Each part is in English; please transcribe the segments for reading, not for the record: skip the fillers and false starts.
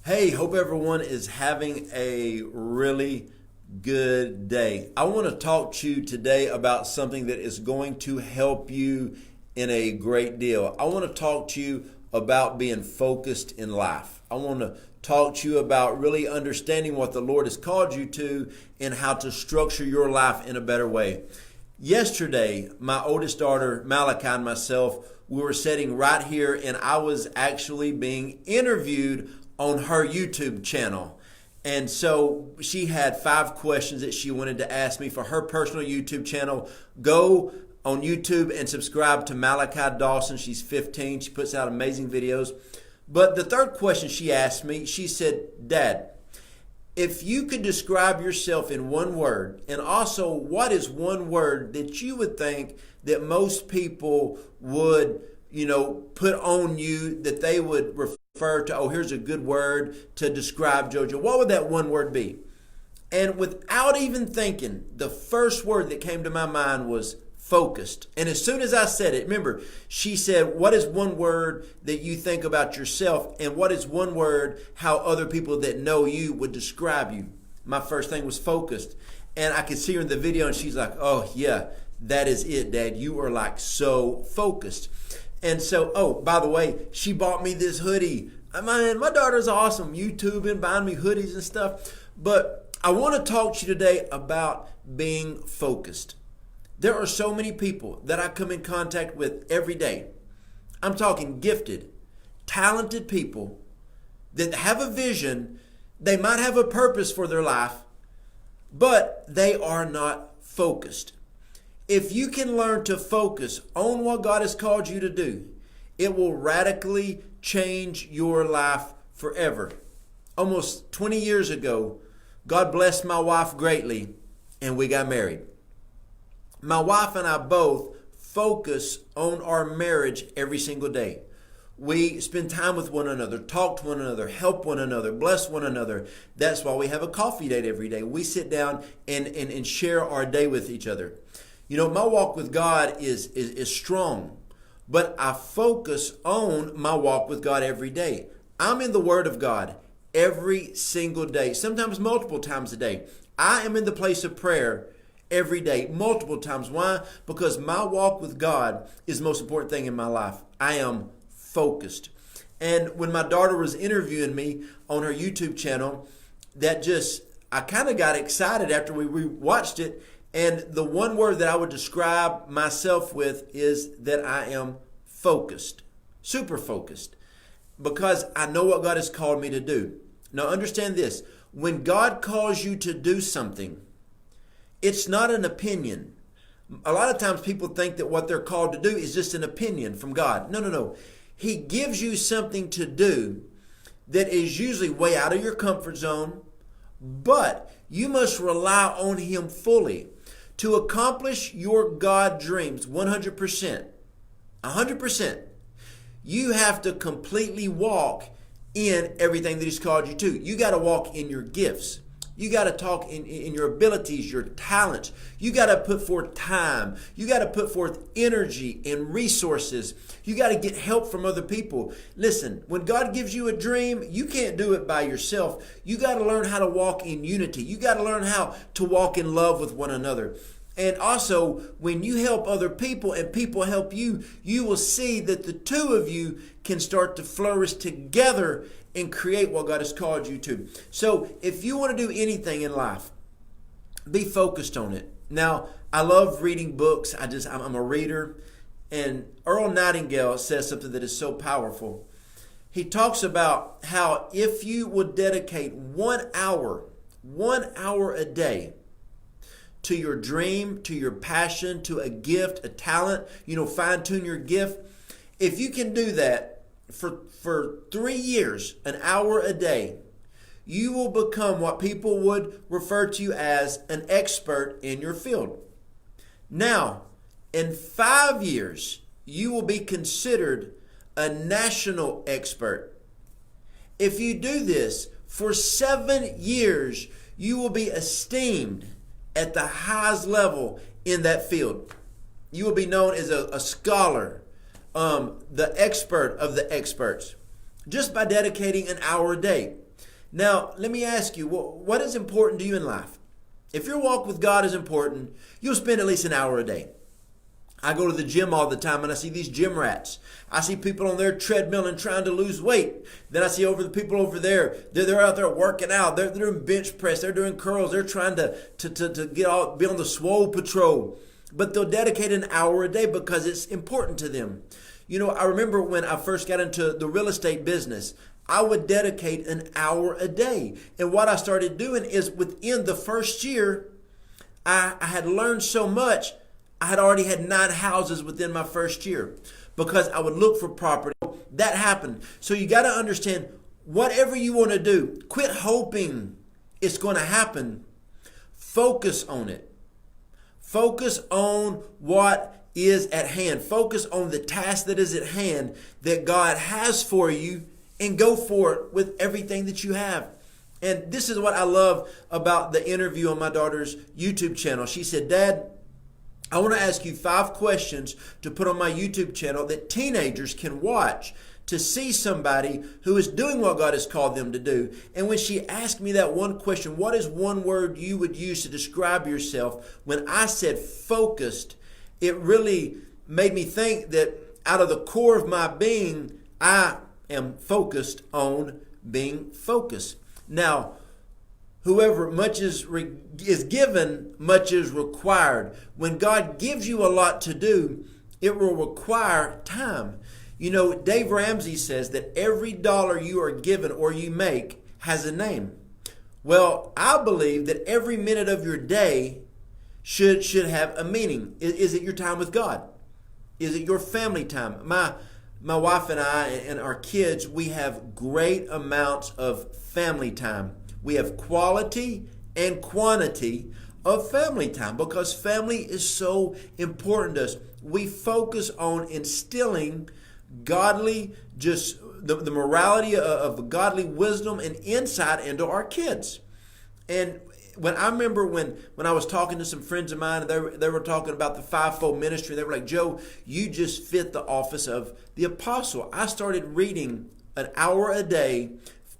Hey, hope everyone is having a really good day. I want to talk to you today about something that is going to help you in a great deal. I want to talk to you about being focused in life. I want to talk to you about really understanding what the Lord has called you to and how to structure your life in a better way. Yesterday, my oldest daughter, Malachi, and myself, we were sitting right here and I was actually being interviewed on her YouTube channel. And so she had 5 questions that she wanted to ask me for her personal YouTube channel. Go on YouTube and subscribe to Malachi Dawson. She's 15. She puts out amazing videos. But the third question she asked me, she said, Dad, if you could describe yourself in one word, and also what is one word that you would think that most people would, put on you, that they would refer to, oh, here's a good word to describe JoJo. What would that one word be? And without even thinking, the first word that came to my mind was focused. And as soon as I said it, remember, she said, what is one word that you think about yourself? And what is one word how other people that know you would describe you? My first thing was focused. And I could see her in the video and she's like, oh yeah, that is it, Dad. You are like so focused. And so, oh, by the way, she bought me this hoodie. I mean, my daughter's awesome, YouTubing, buying me hoodies and stuff. But I want to talk to you today about being focused. There are so many people that I come in contact with every day. I'm talking gifted, talented people that have a vision. They might have a purpose for their life, but they are not focused. If you can learn to focus on what God has called you to do, it will radically change your life forever. Almost 20 years ago, God blessed my wife greatly and we got married. My wife and I both focus on our marriage every single day. We spend time with one another, talk to one another, help one another, bless one another. That's why we have a coffee date every day. We sit down and share our day with each other. My walk with God is strong, but I focus on my walk with God every day. I'm in the Word of God every single day, sometimes multiple times a day. I am in the place of prayer every day, multiple times. Why? Because my walk with God is the most important thing in my life. I am focused. And when my daughter was interviewing me on her YouTube channel, I kind of got excited after we watched it. And the one word that I would describe myself with is that I am focused, super focused, because I know what God has called me to do. Now understand this, when God calls you to do something, it's not an opinion. A lot of times people think that what they're called to do is just an opinion from God. No. He gives you something to do that is usually way out of your comfort zone, but you must rely on Him fully. To accomplish your God dreams 100%, you have to completely walk in everything that He's called you to. You got to walk in your gifts. You got to talk in your abilities, your talents. You got to put forth time. You got to put forth energy and resources. You got to get help from other people. Listen, when God gives you a dream, you can't do it by yourself. You got to learn how to walk in unity. You got to learn how to walk in love with one another. And also, when you help other people and people help you, you will see that the two of you can start to flourish together and create what God has called you to. So if you want to do anything in life, be focused on it. Now, I love reading books. I'm a reader. And Earl Nightingale says something that is so powerful. He talks about how if you would dedicate 1 hour a day to your dream, to your passion, to a gift, a talent, fine tune your gift. If you can do that for 3 years, an hour a day, you will become what people would refer to you as an expert in your field. Now, in 5 years, you will be considered a national expert. If you do this for 7 years, you will be esteemed at the highest level in that field. You will be known as a scholar, the expert of the experts, just by dedicating an hour a day. Now, let me ask you, what is important to you in life? If your walk with God is important, you'll spend at least an hour a day. I go to the gym all the time and I see these gym rats. I see people on their treadmill and trying to lose weight. Then I see the people over there. They're out there working out. They're doing bench press. They're doing curls. They're trying to be on the swole patrol. But they'll dedicate an hour a day because it's important to them. You know, I remember when I first got into the real estate business, I would dedicate an hour a day. And what I started doing is within the first year, I had learned so much. I had already had 9 houses within my first year because I would look for property. That happened. So you got to understand, whatever you want to do, quit hoping it's going to happen. Focus on it. Focus on what is at hand. Focus on the task that is at hand that God has for you and go for it with everything that you have. And this is what I love about the interview on my daughter's YouTube channel. She said, "Dad, I want to ask you 5 questions to put on my YouTube channel that teenagers can watch to see somebody who is doing what God has called them to do." And when she asked me that one question, what is one word you would use to describe yourself? When I said focused, it really made me think that out of the core of my being, I am focused on being focused. Now, whoever much is given, much is required. When God gives you a lot to do, it will require time. You know, Dave Ramsey says that every dollar you are given or you make has a name. Well, I believe that every minute of your day should have a meaning. Is it your time with God? Is it your family time? My wife and I and our kids, we have great amounts of family time. We have quality and quantity of family time because family is so important to us. We focus on instilling godly, just the morality of godly wisdom and insight into our kids. And I remember when I was talking to some friends of mine, and they were talking about the fivefold ministry. They were like, "Joe, you just fit the office of the apostle." I started reading an hour a day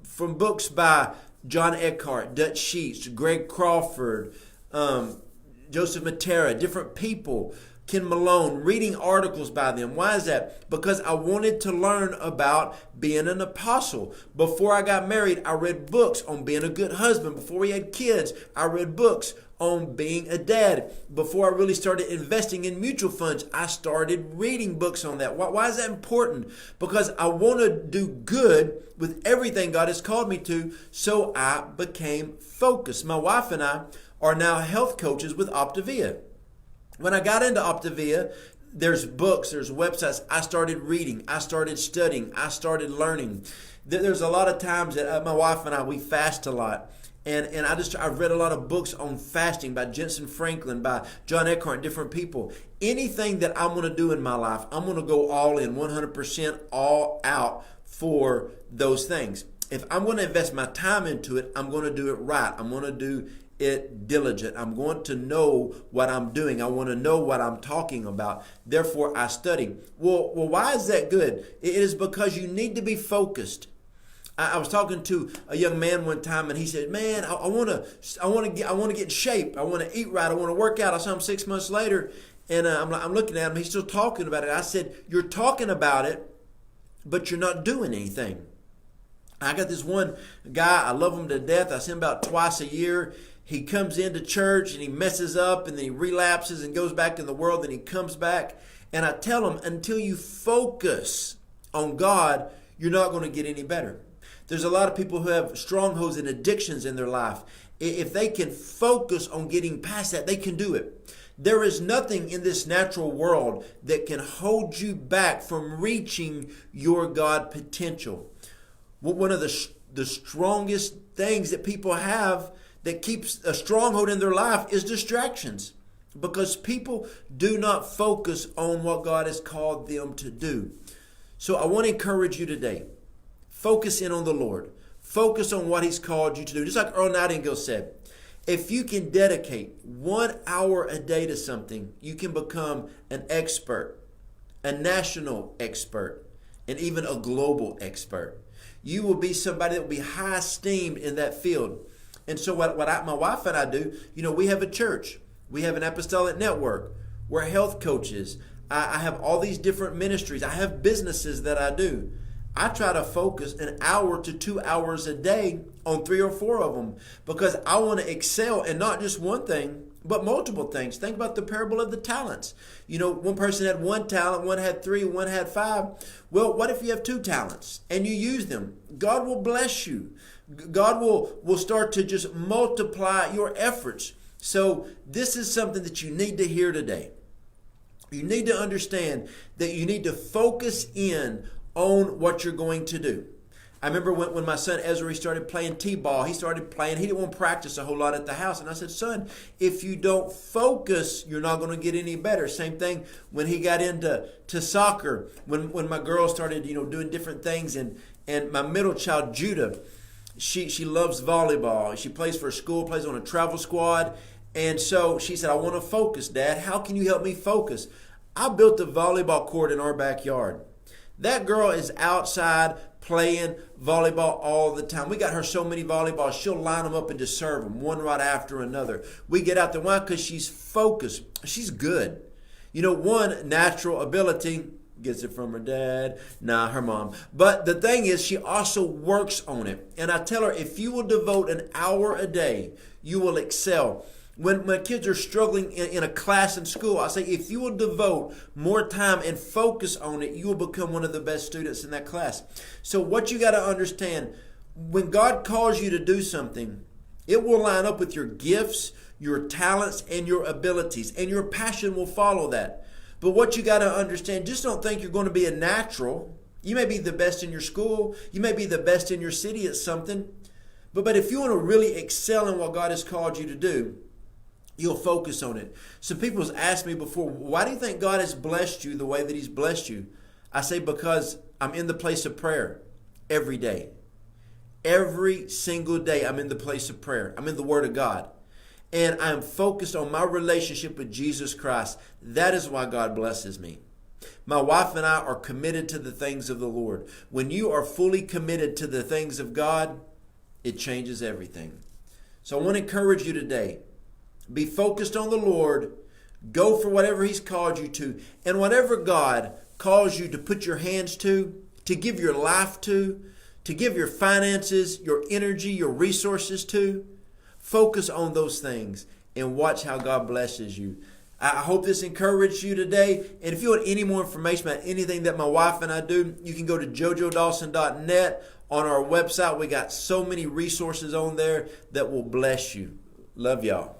from books by John Eckhart, Dutch Sheets, Greg Crawford, Joseph Matera, different people, Ken Malone, reading articles by them. Why is that? Because I wanted to learn about being an apostle. Before I got married, I read books on being a good husband. Before we had kids, I read books on being a dad. Before I really started investing in mutual funds, I started reading books on that. Why is that important? Because I want to do good with everything God has called me to, so I became focused. My wife and I are now health coaches with Optavia. When I got into Optavia, there's books, there's websites. I started reading, I started studying, I started learning. There's a lot of times that my wife and I, we fast a lot. And I've read a lot of books on fasting by Jensen Franklin, by John Eckhart, different people. Anything that I'm going to do in my life, I'm going to go all in, 100% all out for those things. If I'm going to invest my time into it, I'm going to do it right. I'm going to do it diligent. I'm going to know what I'm doing. I want to know what I'm talking about. Therefore, I study. Well, why is that good? It is because you need to be focused. I was talking to a young man one time, and he said, "Man, I want to get in shape. I want to eat right. I want to work out." I saw him 6 months later, and I'm looking at him. He's still talking about it. I said, "You're talking about it, but you're not doing anything." I got this one guy. I love him to death. I see him about twice a year. He comes into church and he messes up and then he relapses and goes back in the world and he comes back. And I tell him, until you focus on God, you're not going to get any better. There's a lot of people who have strongholds and addictions in their life. If they can focus on getting past that, they can do it. There is nothing in this natural world that can hold you back from reaching your God potential. One of the strongest things that people have that keeps a stronghold in their life is distractions, because people do not focus on what God has called them to do. So I want to encourage you today. Focus in on the Lord. Focus on what He's called you to do. Just like Earl Nightingale said, if you can dedicate 1 hour a day to something, you can become an expert, a national expert, and even a global expert. You will be somebody that will be high esteemed in that field. And so my wife and I do, we have a church. We have an apostolic network. We're health coaches. I have all these different ministries. I have businesses that I do. I try to focus an hour to 2 hours a day on 3 or 4 of them because I want to excel in not just one thing, but multiple things. Think about the parable of the talents. One person had 1 talent, one had 3, one had 5. Well, what if you have 2 talents and you use them? God will bless you. God will start to just multiply your efforts. So this is something that you need to hear today. You need to understand that you need to focus in on what you're going to do. I remember when my son Ezra started playing t-ball, he didn't want to practice a whole lot at the house. And I said, son, if you don't focus, you're not going to get any better. Same thing when he got into soccer, when my girl started, doing different things. And my middle child, Judah, she loves volleyball. She plays for a school, plays on a travel squad. And so she said, I want to focus, Dad. How can you help me focus? I built a volleyball court in our backyard. That girl is outside playing volleyball all the time. We got her so many volleyballs, she'll line them up and just serve them, one right after another. We get out there. Why? Because she's focused. She's good. One natural ability, gets it from her dad, her mom. But the thing is, she also works on it. And I tell her, if you will devote an hour a day, you will excel. When my kids are struggling in a class in school, I say, if you will devote more time and focus on it, you will become one of the best students in that class. So what you got to understand, when God calls you to do something, it will line up with your gifts, your talents, and your abilities, and your passion will follow that. But what you got to understand, just don't think you're going to be a natural. You may be the best in your school. You may be the best in your city at something. But if you want to really excel in what God has called you to do, you'll focus on it. Some people have asked me before, why do you think God has blessed you the way that He's blessed you? I say, because I'm in the place of prayer every day. Every single day I'm in the place of prayer. I'm in the Word of God. And I'm focused on my relationship with Jesus Christ. That is why God blesses me. My wife and I are committed to the things of the Lord. When you are fully committed to the things of God, it changes everything. So I want to encourage you today. Be focused on the Lord. Go for whatever He's called you to. And whatever God calls you to put your hands to give your life to give your finances, your energy, your resources to, focus on those things and watch how God blesses you. I hope this encouraged you today. And if you want any more information about anything that my wife and I do, you can go to jojodawson.net. On our website, we got so many resources on there that will bless you. Love y'all.